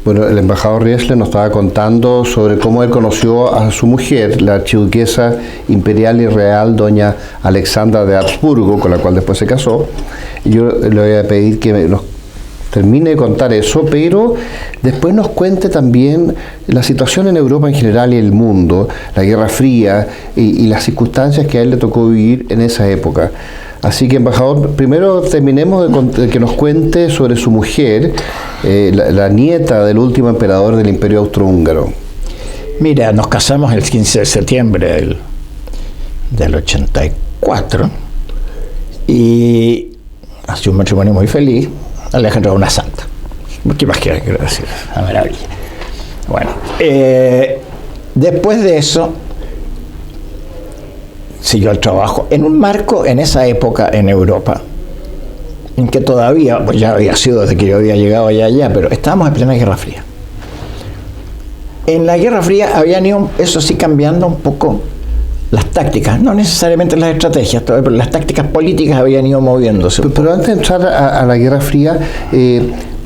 Bueno, el embajador Riesler nos estaba contando sobre cómo él conoció a su mujer, la archiduquesa imperial y real, doña Alexandra de Habsburgo, con la cual después se casó. Y yo le voy a pedir que nos termine de contar eso, pero después nos cuente también la situación en Europa en general y el mundo, la Guerra Fría y las circunstancias que a él le tocó vivir en esa época. Así que, embajador, primero terminemos de que nos cuente sobre su mujer, la nieta del último emperador del Imperio Austrohúngaro. Mira, nos casamos el 15 de septiembre del 84 y ha sido un matrimonio muy feliz. Alejandra es una santa. ¿Qué más quiero decir? Una maravilla. Bueno, después de eso siguió el trabajo en un marco en esa época en Europa, en que todavía, pues ya había sido desde que yo había llegado allá, pero estábamos en plena Guerra Fría. En la Guerra Fría habían ido, eso sí, cambiando un poco las tácticas, no necesariamente las estrategias, pero las tácticas políticas habían ido moviéndose. Pero antes de entrar a la Guerra Fría,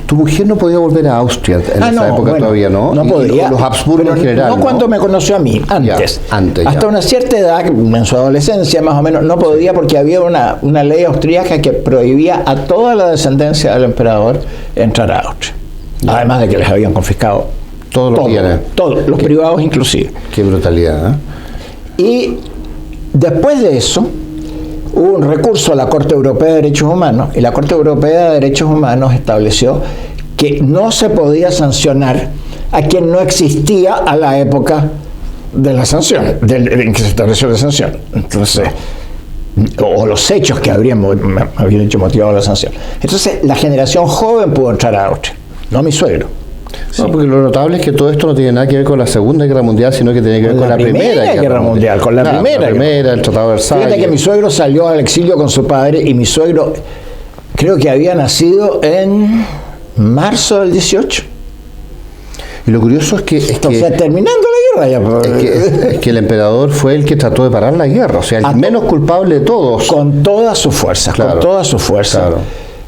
tu mujer no podía volver a Austria en esa época, bueno, todavía, ¿no? No podía. Los Habsburgo en general. No cuando me conoció a mí, antes. Ya. Hasta una cierta edad, en su adolescencia más o menos, no podía porque había una ley austríaca que prohibía a toda la descendencia del emperador entrar a Austria. Ya. Además de que les habían confiscado todos los privados inclusive. Qué brutalidad, ¿eh? Y después de eso hubo un recurso a la Corte Europea de Derechos Humanos y la Corte Europea de Derechos Humanos estableció que no se podía sancionar a quien no existía a la época de la sanción, en que se estableció la sanción. Entonces, o los hechos que habían hecho motivado la sanción. Entonces, la generación joven pudo entrar a Austria, no mi suegro. Sí. No, porque lo notable es que todo esto no tiene nada que ver con la Segunda Guerra Mundial, sino que tiene que ver con la Primera Guerra Mundial. Con la primera, el Tratado de Versalles. Fíjate que mi suegro salió al exilio con su padre y mi suegro creo que había nacido en marzo del 18. Y lo curioso es que... O sea, terminando la guerra ya. Es que el emperador fue el que trató de parar la guerra, o sea, el menos culpable de todos. Con todas sus fuerzas, claro, con todas sus fuerzas. Claro.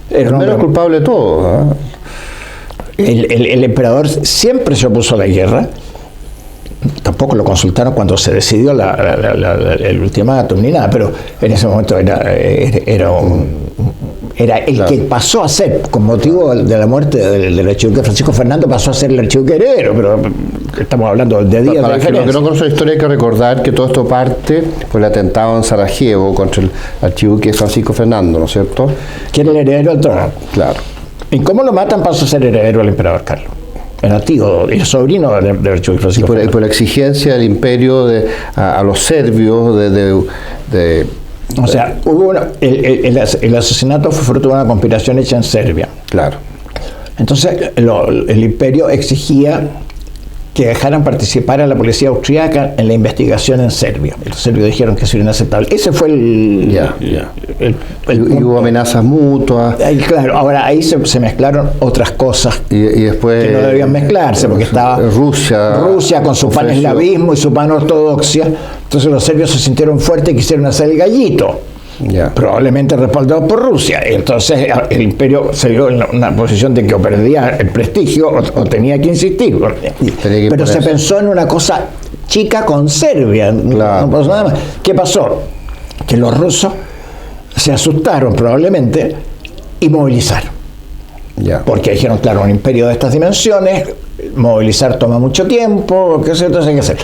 El menos culpable de todos, ¿eh? El emperador siempre se opuso a la guerra. Tampoco lo consultaron cuando se decidió el ultimátum ni nada, pero en ese momento era el que pasó a ser, con motivo de la muerte del archiduque Francisco Fernando, pasó a ser el archiduque heredero, pero estamos hablando de días de diferencia. Para los que no conocen la historia hay que recordar que todo esto parte por el atentado en Sarajevo contra el archiduque Francisco Fernando, ¿no es cierto? Que era el heredero al trono. Claro. ¿Y cómo lo matan? Pasó a ser heredero al emperador Carlos. Era tío y sobrino del archiduque Francisco Fernando. Y por la exigencia del imperio a los serbios o sea, hubo el asesinato fue fruto de una conspiración hecha en Serbia. Claro. Entonces el imperio exigía que dejaran participar a la policía austríaca en la investigación en Serbia. Y los serbios dijeron que eso era inaceptable. Ese fue el y hubo amenazas mutuas. Claro, ahora ahí se mezclaron otras cosas y después, que no debían mezclarse, porque estaba Rusia con su paneslavismo y su panortodoxia. Entonces los serbios se sintieron fuertes y quisieron hacer el gallito. Probablemente respaldados por Rusia. Entonces el imperio se vio en una posición de que o perdía el prestigio o tenía que insistir. Pero se pensó en una cosa chica con Serbia. Claro. No pasó nada más. ¿Qué pasó? Que los rusos se asustaron probablemente y movilizaron. Porque dijeron, claro, un imperio de estas dimensiones, movilizar toma mucho tiempo, ¿qué sé? Entonces hay que hacer.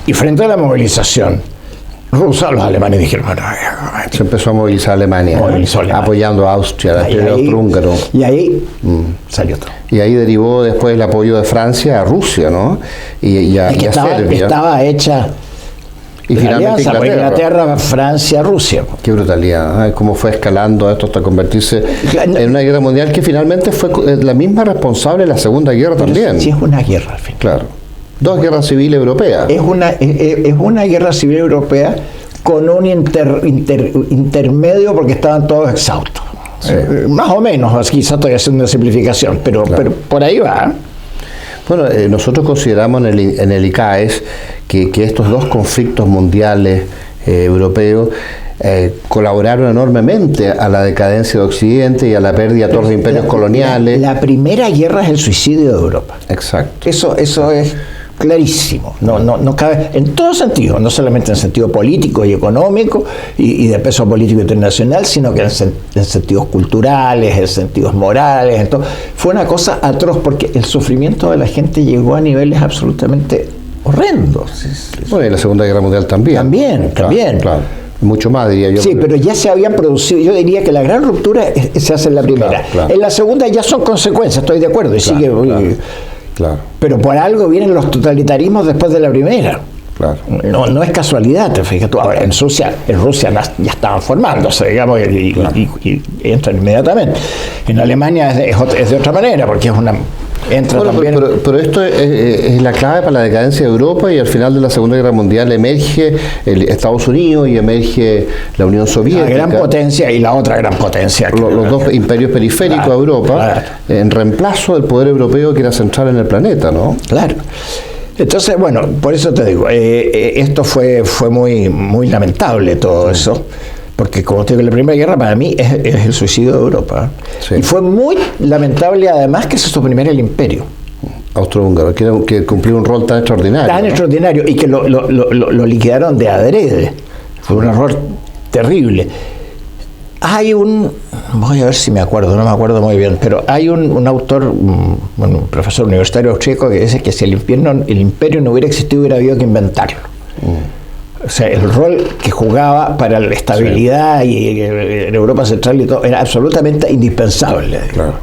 Y frente a la movilización rusa, los alemanes dijeron, bueno, se empezó a movilizar Alemania, apoyando a Austria, el imperio austrohúngaro. Y ahí salió todo. Y ahí derivó después el apoyo de Francia a Rusia, ¿no? Y a Serbia. Estaba hecha y finalmente Inglaterra, Francia, Rusia. Qué brutalidad, ¿eh? Cómo fue escalando esto hasta convertirse en una guerra mundial que finalmente fue la misma responsable de la Segunda Guerra también. Sí, es una guerra al fin. Claro. Dos guerras civiles europeas. Es una guerra civil europea con un intermedio porque estaban todos exhaustos. Sí. Más o menos, quizás estoy haciendo una simplificación, pero por ahí va. Bueno, nosotros consideramos en el ICAES que estos dos conflictos mundiales europeos colaboraron enormemente a la decadencia de Occidente y a la pérdida de todos los imperios coloniales. La primera guerra es el suicidio de Europa. Exacto. Eso es clarísimo, no cabe en todo sentido, no solamente en sentido político y económico y de peso político internacional, sino que en sentidos culturales, en sentidos morales, fue una cosa atroz porque el sufrimiento de la gente llegó a niveles absolutamente horrendos. Bueno, y la Segunda Guerra Mundial también. También. Claro. Mucho más, diría yo. Sí, pero ya se habían producido, yo diría que la gran ruptura se hace en la primera. Claro. En la segunda ya son consecuencias, estoy de acuerdo, y sigue. Claro. Pero por algo vienen los totalitarismos después de la primera. Claro. No es casualidad, te fijas tú. Ahora, en Rusia ya estaban formándose, digamos, y entran inmediatamente. En Alemania es de otra manera, porque es una... Pero esto es la clave para la decadencia de Europa, y al final de la Segunda Guerra Mundial emerge Estados Unidos y emerge la Unión Soviética. La gran potencia y la otra gran potencia. Los dos imperios periféricos de Europa, en reemplazo del poder europeo que era central en el planeta, ¿no? Claro. Entonces, bueno, por eso te digo, esto fue muy, muy lamentable todo eso. Porque, como te digo, la Primera Guerra para mí es el suicidio de Europa. Sí. Y fue muy lamentable, además, que se suprimiera el imperio austrohúngaro, que cumplió un rol tan extraordinario. Tan extraordinario, y que lo liquidaron de adrede. Fue un error terrible. Hay voy a ver si me acuerdo, no me acuerdo muy bien, pero hay un autor, un profesor universitario austríaco, que dice que si el imperio no hubiera existido, hubiera habido que inventarlo. O sea, el rol que jugaba para la estabilidad y en Europa Central y todo era absolutamente indispensable. Claro.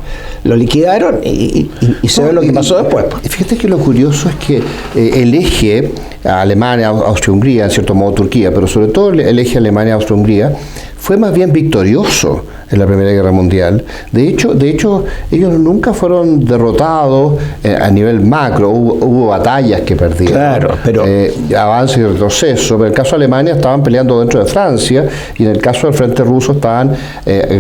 Lo liquidaron y se ve lo que pasó después. Fíjate que lo curioso es que el eje Alemania, Austria-Hungría, en cierto modo Turquía, pero sobre todo el eje Alemania, Austria-Hungría, fue más bien victorioso en la Primera Guerra Mundial. De hecho, ellos nunca fueron derrotados a nivel macro. Hubo batallas que perdieron. Claro, pero avance y retroceso. Pero en el caso de Alemania estaban peleando dentro de Francia, y en el caso del frente ruso estaban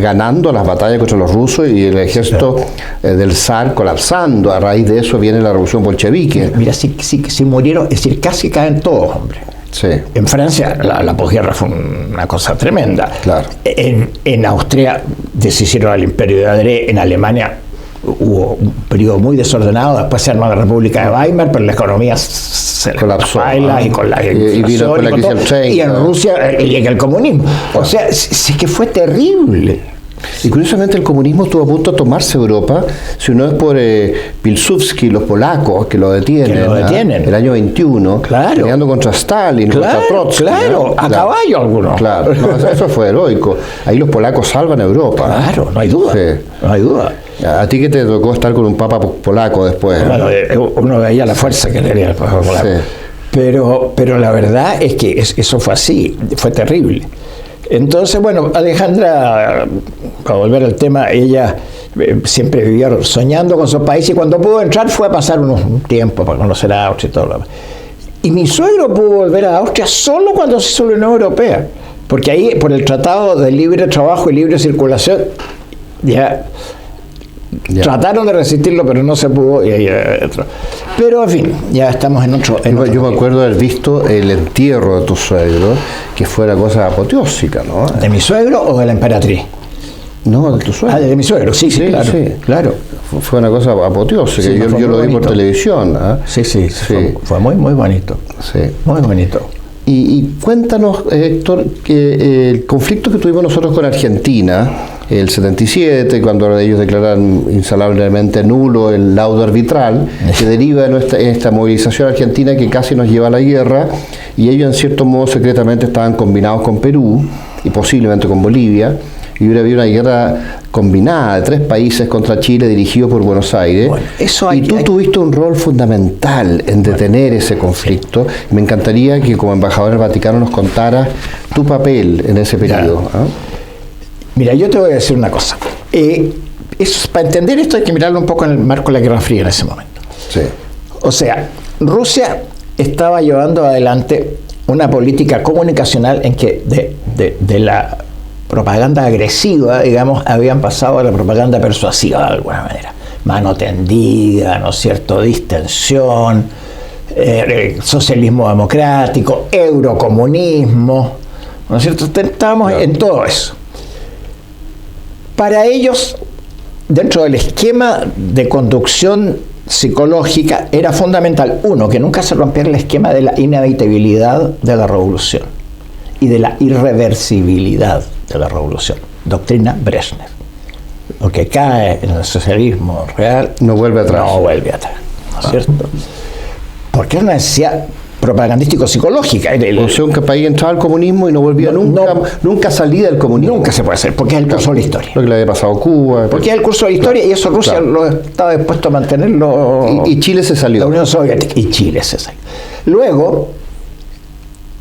ganando las batallas contra los rusos, y el ejército del zar colapsando. A raíz de eso viene la revolución bolchevique. Mira, si murieron, es decir, casi caen todos, hombre. Sí. En Francia la posguerra fue una cosa tremenda. Claro. En Austria deshicieron al imperio de Adré. En Alemania hubo un periodo muy desordenado. Después se armó la República de Weimar, pero la economía se colapsó. Y con la inflación y en Rusia llega el comunismo. O sea, sí que fue terrible. Y curiosamente el comunismo estuvo a punto de tomarse Europa, si no es por Pilsudski, los polacos, que lo detienen. El año 21, peleando contra Stalin, contra Trotsky. A caballo algunos. Claro, eso fue heroico. Ahí los polacos salvan a Europa. Claro, no hay duda. Sí. No hay duda. ¿A ti que te tocó estar con un papa polaco después? Bueno, uno veía la fuerza que tenía el papa polaco. Sí. Pero la verdad es que eso fue así, fue terrible. Entonces, bueno, Alejandra, para volver al tema, ella siempre vivía soñando con su país, y cuando pudo entrar fue a pasar un tiempo para conocer a Austria y todo lo demás. Y mi suegro pudo volver a Austria solo cuando se hizo la Unión Europea, porque ahí, por el Tratado de Libre Trabajo y Libre Circulación, ya trataron de resistirlo, pero no se pudo. Pero en fin, ya estamos en otro. Yo me acuerdo de haber visto el entierro de tu suegro, que fue una cosa apoteósica, ¿no? ¿De mi suegro o de la emperatriz? No, de tu suegro. De mi suegro, sí, claro. Fue una cosa apoteósica. Sí, yo lo vi por televisión. Sí. Fue muy, muy bonito. Sí. Muy bonito. Y cuéntanos, Héctor, que el conflicto que tuvimos nosotros con Argentina, el 77, cuando ellos declaran insalablemente nulo el laudo arbitral, que deriva en esta movilización argentina que casi nos lleva a la guerra, y ellos en cierto modo secretamente estaban combinados con Perú y posiblemente con Bolivia, y hubiera habido una guerra combinada de 3 países contra Chile, dirigido por Buenos Aires. Bueno, tú tuviste un rol fundamental en detener ese conflicto. Me encantaría que, como embajador del Vaticano, nos contaras tu papel en ese periodo. Mira, yo te voy a decir una cosa. Para entender esto hay que mirarlo un poco en el marco de la Guerra Fría en ese momento. Sí. O sea, Rusia estaba llevando adelante una política comunicacional en que de la propaganda agresiva, digamos, habían pasado a la propaganda persuasiva de alguna manera. Mano tendida, ¿no es cierto?, distensión, socialismo democrático, eurocomunismo, ¿no es cierto? Estábamos en todo eso. Para ellos, dentro del esquema de conducción psicológica, era fundamental, uno, que nunca se rompiera el esquema de la inevitabilidad de la revolución y de la irreversibilidad de la revolución. Doctrina Brezhnev. Lo que cae en el socialismo real no vuelve atrás. No vuelve atrás, ¿no es cierto? Porque es una necesidad propagandístico-psicológica. O sea, un país entraba al comunismo y no volvía nunca salía del comunismo. Nunca se puede hacer, porque es el curso de la historia. Lo que le había pasado a Cuba. Porque es el curso de la historia, y eso Rusia lo estaba dispuesto a mantenerlo. Y Chile se salió. La Unión Soviética. Y Chile se salió. Luego,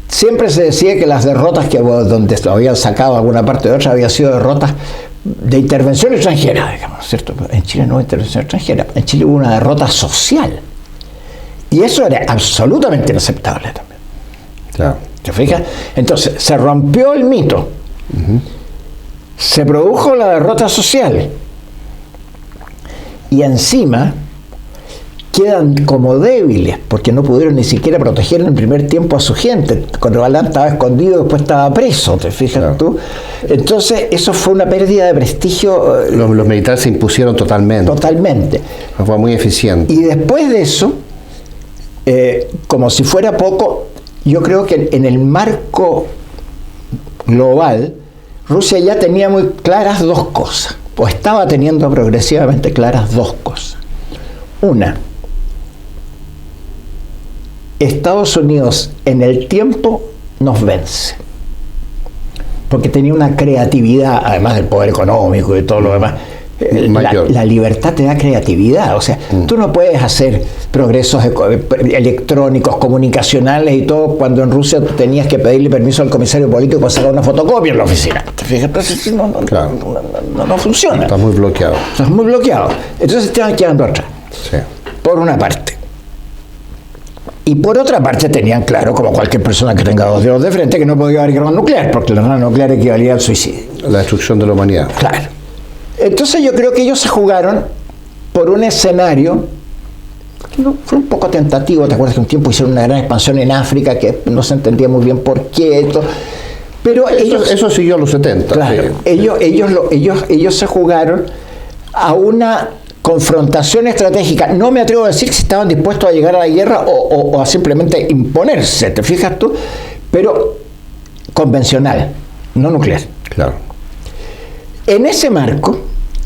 siempre se decía que las derrotas donde habían sacado alguna parte de otra habían sido derrotas de intervención extranjera, digamos, ¿cierto? En Chile no hubo intervención extranjera. En Chile hubo una derrota social. Y eso era absolutamente inaceptable también. Claro. ¿Te fijas? Entonces, se rompió el mito. Se produjo la derrota social. Y encima quedan como débiles, porque no pudieron ni siquiera proteger en el primer tiempo a su gente. Cuando Balán estaba escondido, después estaba preso, ¿te fijas tú? Entonces, eso fue una pérdida de prestigio. Los militares se impusieron totalmente. Totalmente. Fue muy eficiente. Y después de eso, como si fuera poco, yo creo que en el marco global, Rusia ya tenía muy claras dos cosas, o estaba teniendo progresivamente claras dos cosas. Una, Estados Unidos en el tiempo nos vence, porque tenía una creatividad, además del poder económico y todo lo demás. La libertad te da creatividad, o sea, tú no puedes hacer progresos electrónicos, comunicacionales y todo, cuando en Rusia tú tenías que pedirle permiso al comisario político para sacar una fotocopia en la oficina. Fíjate, no funciona. Está muy bloqueado. Estás muy bloqueado. Entonces te van quedando atrás. Sí. Por una parte. Y por otra parte tenían claro, como cualquier persona que tenga dos dedos de frente, que no podía haber guerra nuclear, porque la guerra nuclear equivalía al suicidio. La destrucción de la humanidad. Claro. Entonces yo creo que ellos se jugaron por un escenario que fue un poco tentativo. ¿Te acuerdas que un tiempo hicieron una gran expansión en África que no se entendía muy bien por qué? Pero eso siguió a los 70. Claro, sí. ellos se jugaron a una confrontación estratégica. No me atrevo a decir si estaban dispuestos a llegar a la guerra o a simplemente imponerse, ¿te fijas tú? Pero convencional, no nuclear. Claro. En ese marco,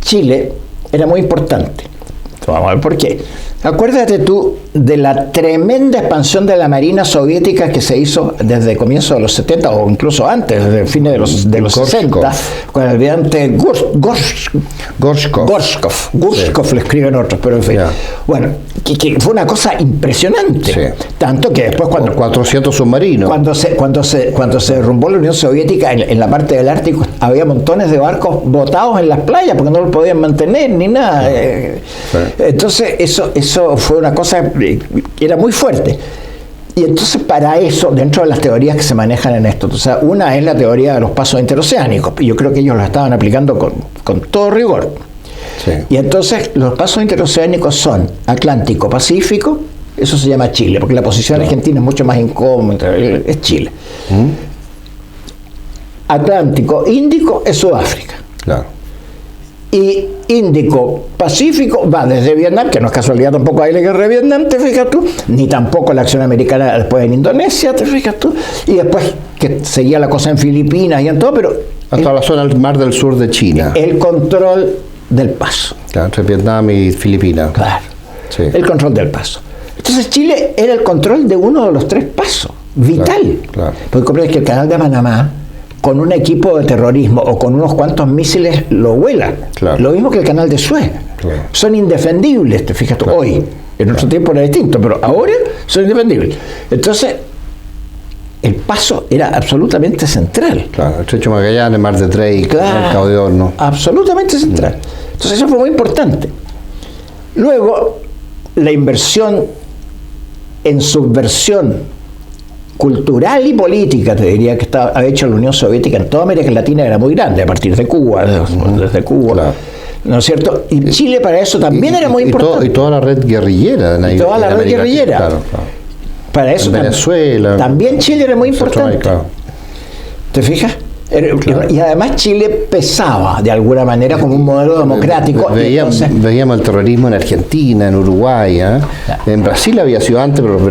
Chile era muy importante. Vamos a ver por qué. Acuérdate tú de la tremenda expansión de la Marina soviética que se hizo desde el comienzo de los 70 o incluso antes, desde el fin de los 60, con el almirante Gorshkov, sí. Le escriben otros, pero en fin. Yeah. Bueno, que fue una cosa impresionante. Sí. Tanto que después cuando 400 submarinos. Cuando se derrumbó la Unión Soviética en la parte del Ártico, había montones de barcos botados en las playas porque no los podían mantener ni nada. Sí. Entonces eso fue una cosa que era muy fuerte. Y entonces para eso, dentro de las teorías que se manejan en esto, o sea, una es la teoría de los pasos interoceánicos, y yo creo que ellos la estaban aplicando con todo rigor. Sí. Y entonces los pasos interoceánicos son Atlántico-Pacífico, eso se llama Chile, porque la posición argentina es mucho más incómoda, es Chile. Atlántico-Índico es Sudáfrica. Claro. Y Índico-Pacífico va desde Vietnam, que no es casualidad tampoco hay la guerra de Vietnam, te fijas tú, ni tampoco la acción americana después en Indonesia, te fijas tú, y después que seguía la cosa en Filipinas y en todo, pero hasta la zona del mar del sur de China. El control del paso. Claro, entre Vietnam y Filipinas. Claro, sí. El control del paso. Entonces Chile era el control de uno de los tres pasos, vital. Claro. Porque comprendes que el canal de Panamá, con un equipo de terrorismo o con unos cuantos misiles lo vuelan. Claro. Lo mismo que el canal de Suez. Claro. Son indefendibles, te fijas tú. Claro. Hoy, en nuestro tiempo era distinto, pero ahora son indefendibles. Entonces, el paso era absolutamente central. Claro, el Estrecho de Magallanes, el Mar de Drake, claro, el Cabo de Horno. Absolutamente central. Entonces, eso fue muy importante. Luego, la inversión en subversión cultural y política, te diría, que había hecho la Unión Soviética en toda América Latina era muy grande, a partir de Cuba, desde Cuba, claro. ¿No es cierto? Y Chile para eso también era muy importante. Y toda la red guerrillera. Toda la red guerrillera. Claro. Para eso Venezuela. También Chile era muy importante. Claro. ¿Te fijas? Claro. Y además Chile pesaba de alguna manera como un modelo democrático. Veíamos el terrorismo en Argentina, en Uruguay. Claro. En Brasil había sido antes, pero los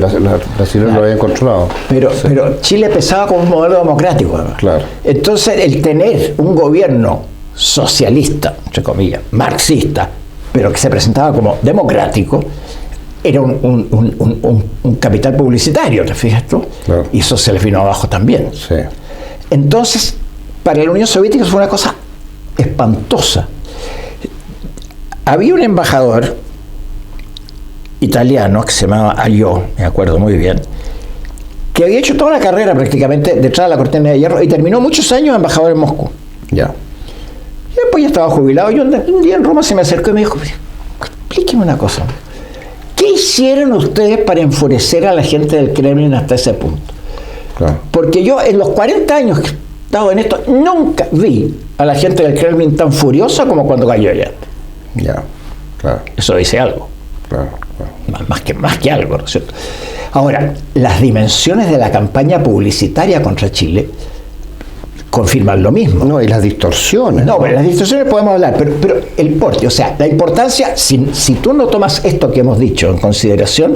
brasileños lo habían controlado. Pero Chile pesaba como un modelo democrático. Claro. Entonces, el tener un gobierno socialista, entre comillas, marxista, pero que se presentaba como democrático, era un capital publicitario, ¿te fijas tú? Claro. Y eso se le vino abajo también. Sí. Entonces, para la Unión Soviética fue una cosa espantosa. Había un embajador italiano que se llamaba Ayó, me acuerdo muy bien, que había hecho toda la carrera prácticamente detrás de la cortina de hierro y terminó muchos años embajador en Moscú. Ya. Y después ya estaba jubilado. Yo un día en Roma se me acercó y me dijo, explíqueme una cosa. ¿Qué hicieron ustedes para enfurecer a la gente del Kremlin hasta ese punto? Claro. Porque yo en los 40 años que he estado en esto, nunca vi a la gente del Kremlin tan furiosa como cuando cayó allá. Ya, claro. Eso dice algo. Claro. Más que algo, ¿no es cierto? Ahora, las dimensiones de la campaña publicitaria contra Chile confirman lo mismo. No, y las distorsiones. No, pero las distorsiones podemos hablar, pero el porte, o sea, la importancia, si tú no tomas esto que hemos dicho en consideración,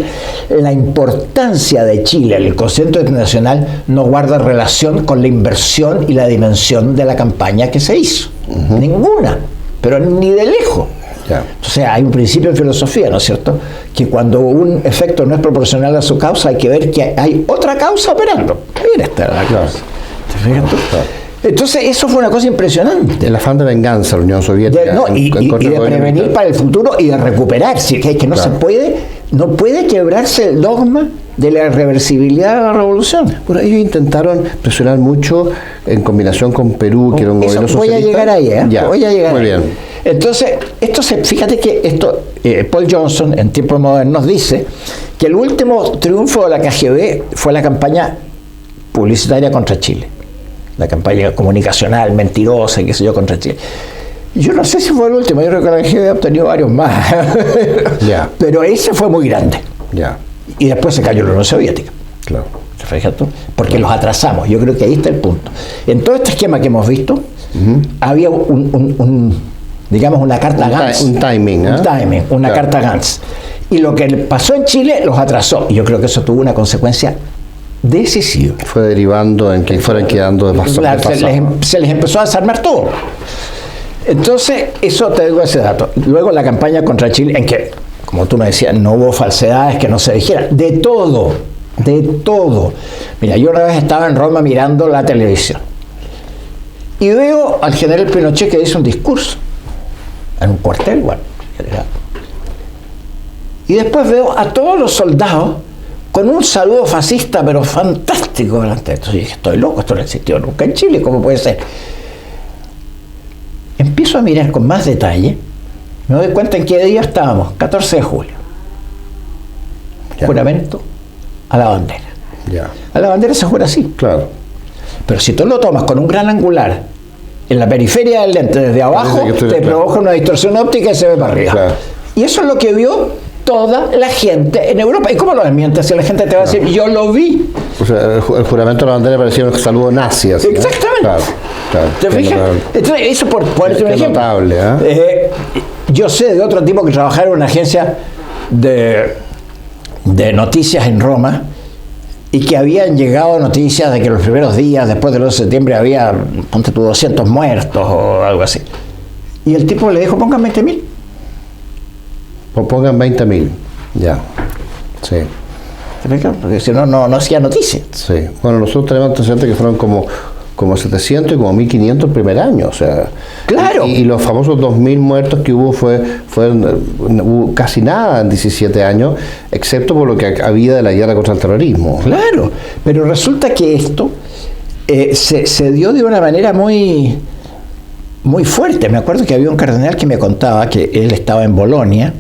la importancia de Chile en el concierto internacional no guarda relación con la inversión y la dimensión de la campaña que se hizo. Uh-huh. Ninguna, pero ni de lejos. Ya. O sea, hay un principio en filosofía, ¿no es cierto?, que cuando un efecto no es proporcional a su causa, hay que ver que hay otra causa operando. Mira, esta es la causa. ¿Te fijas tú? Claro. Entonces, eso fue una cosa impresionante. El afán de venganza de la Unión Soviética. Y de prevenir para el futuro y de recuperar. Que no claro. no puede quebrarse el dogma de la irreversibilidad de la revolución. Bueno, ellos intentaron presionar mucho en combinación con Perú, que era un gobierno socialista. Voy a llegar ahí, ¿eh? Ya, voy a llegar muy ahí. bien. Entonces, fíjate que Paul Johnson, en tiempos modernos, dice que el último triunfo de la KGB fue la campaña publicitaria contra Chile. La campaña comunicacional, mentirosa y qué sé yo, contra Chile. Yo no sé si fue el último, yo creo que la KGB ha obtenido varios más. Yeah. Pero ese fue muy grande. Yeah. Y después se cayó la Unión Soviética. Claro. ¿Te fijas tú? Porque los atrasamos. Yo creo que ahí está el punto. En todo este esquema que hemos visto, había digamos, una carta Gantz. Un timing, ¿eh? Un timing, una claro. carta Gantz. Y lo que pasó en Chile los atrasó. Y yo creo que eso tuvo una consecuencia decisiva. Fue derivando en que fueran quedando de paso. Se les empezó a desarmar todo. Entonces, eso te digo ese dato. Luego la campaña contra Chile, en que, como tú me decías, no hubo falsedades que no se dijeran. De todo. Mira, yo una vez estaba en Roma mirando la televisión. Y veo al general Pinochet que dice un discurso. En un cuartel, bueno, general. Y después veo a todos los soldados con un saludo fascista, pero fantástico delante de esto. Y dije, estoy loco, esto no existió nunca en Chile, ¿cómo puede ser? Empiezo a mirar con más detalle, me doy cuenta en qué día estábamos, 14 de julio. Ya. Juramento a la bandera. Ya. A la bandera se jura así. Claro. Pero si tú lo tomas con un gran angular en la periferia del lente desde abajo, te provoca una distorsión óptica y se ve para arriba. Claro. Y eso es lo que vio toda la gente en Europa. ¿Y cómo lo desmientes si la gente te va a decir, yo lo vi? O sea, el juramento de la bandera parecía un saludo nazi. Así, exactamente. Claro. ¿Te fijas? Entonces, eso por ponerte un ejemplo. Notable, yo sé de otro tipo que trabajaba en una agencia de noticias en Roma y que habían llegado noticias de que los primeros días, después del 11 de septiembre, había, ponte tú, 200 muertos o algo así. Y el tipo le dijo, pongan 20.000. O pongan 20.000. Ya. Sí. Porque si no, no hacía noticia. Sí. Bueno, nosotros tenemos antecedentes que fueron como 700 y como 1.500 el primer año, o sea. Claro. Y los famosos 2.000 muertos que hubo casi nada en 17 años, excepto por lo que había de la guerra contra el terrorismo. Claro, pero resulta que esto se dio de una manera muy fuerte. Me acuerdo que había un cardenal que me contaba que él estaba en Bolonia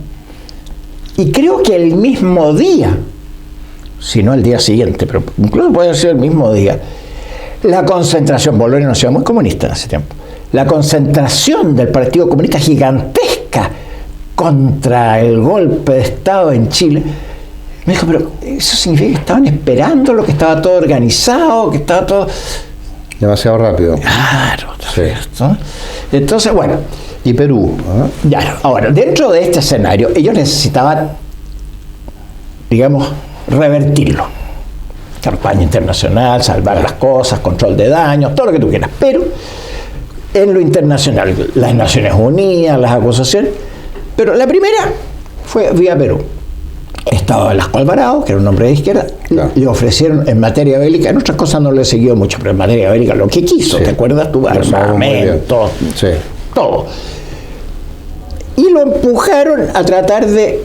y creo que el mismo día, si no el día siguiente, pero incluso puede ser el mismo día, la concentración, Bolonia era una ciudad muy comunista en ese tiempo, la concentración del Partido Comunista gigantesca contra el golpe de Estado en Chile. Me dijo, pero eso significa que estaban esperando lo que estaba todo organizado, que estaba todo... Demasiado rápido. Claro, Sí. ¿no? Entonces, bueno, Y Perú. ¿Ah? ya, ahora, dentro de este escenario, ellos necesitaban, digamos, revertirlo. Campaña internacional, salvar las cosas, control de daños, todo lo que tú quieras. Pero en lo internacional, las Naciones Unidas, las acusaciones, pero la primera fue vía Perú. Estaba Velasco Alvarado, que era un hombre de izquierda, Claro. le ofrecieron en materia bélica, en otras cosas no le siguió mucho, pero en materia bélica lo que quiso, Sí. ¿te acuerdas tú? Lo sabemos muy bien. Armamento, Sí. todo. Y lo empujaron a tratar de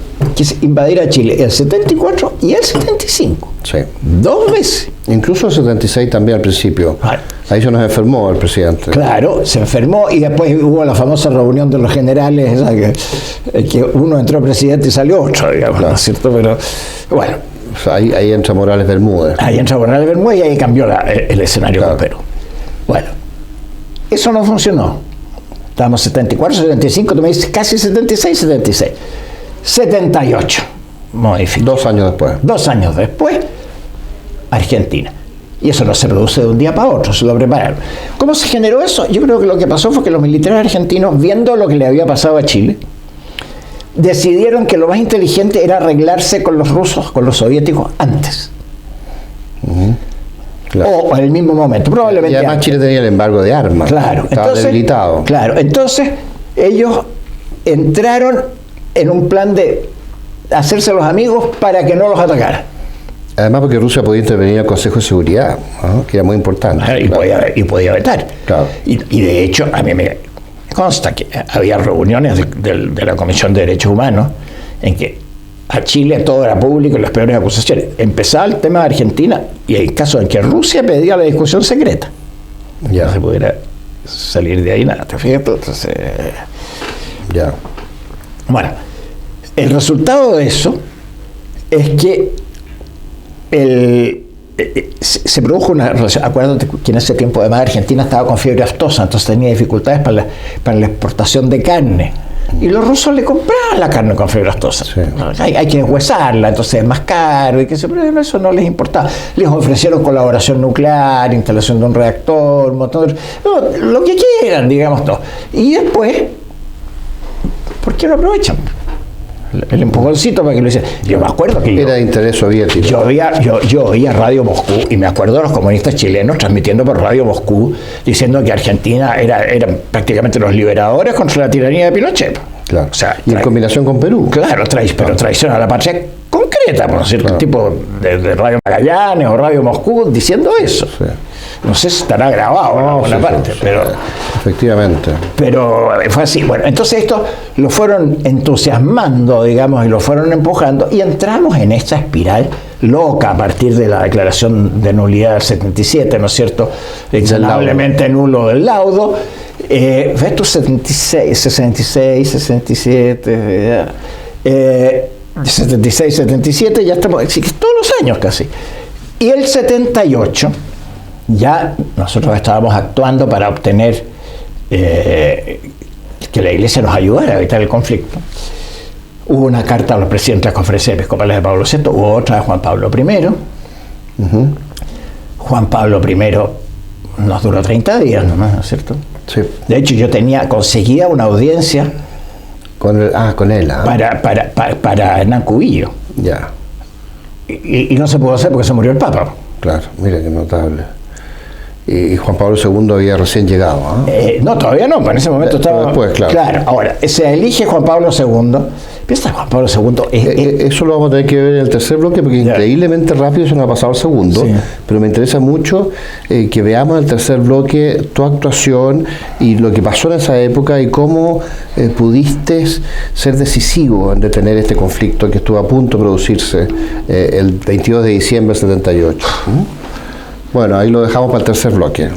invadir a Chile el 74 y el 75. Sí. 2 veces. Incluso el 76 también al principio. Claro. Ahí se nos enfermó el presidente. Claro, se enfermó y después hubo la famosa reunión de los generales, esa que uno entró presidente y salió otro, digamos, ¿no es cierto? Pero bueno, O sea, ahí entra Morales Bermúdez. ahí entra Morales Bermúdez y ahí cambió el escenario Claro. con Perú. Bueno, eso no funcionó. Estábamos 74, 75, tú me dices casi 76, 76. 78, modificó. 2 años después. 2 años después, Argentina. Y eso no se produce de un día para otro, se lo prepararon. ¿Cómo se generó eso? Yo creo que lo que pasó fue que los militares argentinos, viendo lo que le había pasado a Chile, decidieron que lo más inteligente era arreglarse con los rusos, con los soviéticos, antes. Claro. O en el mismo momento, probablemente Y además antes. Chile tenía el embargo de armas. Claro, Estaba debilitado. Claro, entonces ellos entraron en un plan de hacerse los amigos para que no los atacaran. Además porque Rusia podía intervenir en el Consejo de Seguridad, ¿no? Que era muy importante. Y, Claro. podía vetar. Claro. Y de hecho, a mí me consta que había reuniones de la Comisión de Derechos Humanos en que a Chile todo era público y las peores acusaciones. Empezaba el tema de Argentina y hay casos en que Rusia pedía la discusión secreta. Ya. No se pudiera salir de ahí nada, ¿te fijas? Entonces, Ya. bueno, el resultado de eso es que se produjo una relación. Acuérdate que en ese tiempo además Argentina estaba con fiebre aftosa, entonces tenía dificultades para la exportación de carne. Y los rusos le compraban la carne con fiebre aftosa. Sí. Hay que deshuesarla, entonces es más caro, y que pero eso no les importaba. Les ofrecieron colaboración nuclear, instalación de un reactor, un montón de, lo que quieran, digamos todo. Y después, ¿por qué no aprovechan? El empujoncito para que lo hicieran. Yo me acuerdo que Era de interés soviético. yo oía Radio Moscú y me acuerdo de los comunistas chilenos transmitiendo por Radio Moscú diciendo que Argentina eran prácticamente los liberadores contra la tiranía de Pinochet. Claro. O sea, y en combinación con Perú. claro, pero traición a la patria concreta, por cierto, Claro. tipo de Radio Magallanes o Radio Moscú diciendo eso. Sí. No sé si estará grabado en alguna Sí, parte, sí, pero... Efectivamente. Pero fue así. Bueno, entonces esto lo fueron entusiasmando, digamos, y lo fueron empujando, y entramos en esta espiral loca a partir de la declaración de nulidad del 77, ¿no es cierto? Excelablemente nulo del laudo. ¿Ves tú 76, 66, 67, 76, 77, ya estamos, así que todos los años casi. Y el 78, ya nosotros estábamos actuando para obtener que la Iglesia nos ayudara a evitar el conflicto. Hubo una carta a los presidentes de las conferencias episcopales de Pablo VI, hubo otra de Juan Pablo I. Juan Pablo I nos duró 30 días nomás, ¿no es cierto? Sí. De hecho, yo conseguía una audiencia Con él. ¿Ah? para Hernán Cubillo. Ya. Y no se pudo hacer porque se murió el Papa. Claro. Mira qué notable. Y Juan Pablo II había recién llegado. ¿Ah? No, todavía no, pero en ese momento Pero estaba... después, claro. Ahora, se elige Juan Pablo II. Piensa, Juan Pablo II Eso lo vamos a tener que ver en el tercer bloque porque Ya. increíblemente rápido se nos ha pasado el segundo, Sí. pero me interesa mucho que veamos en el tercer bloque tu actuación y lo que pasó en esa época y cómo pudiste ser decisivo en detener este conflicto que estuvo a punto de producirse el 22 de diciembre del 78. Bueno, ahí lo dejamos para el tercer bloque.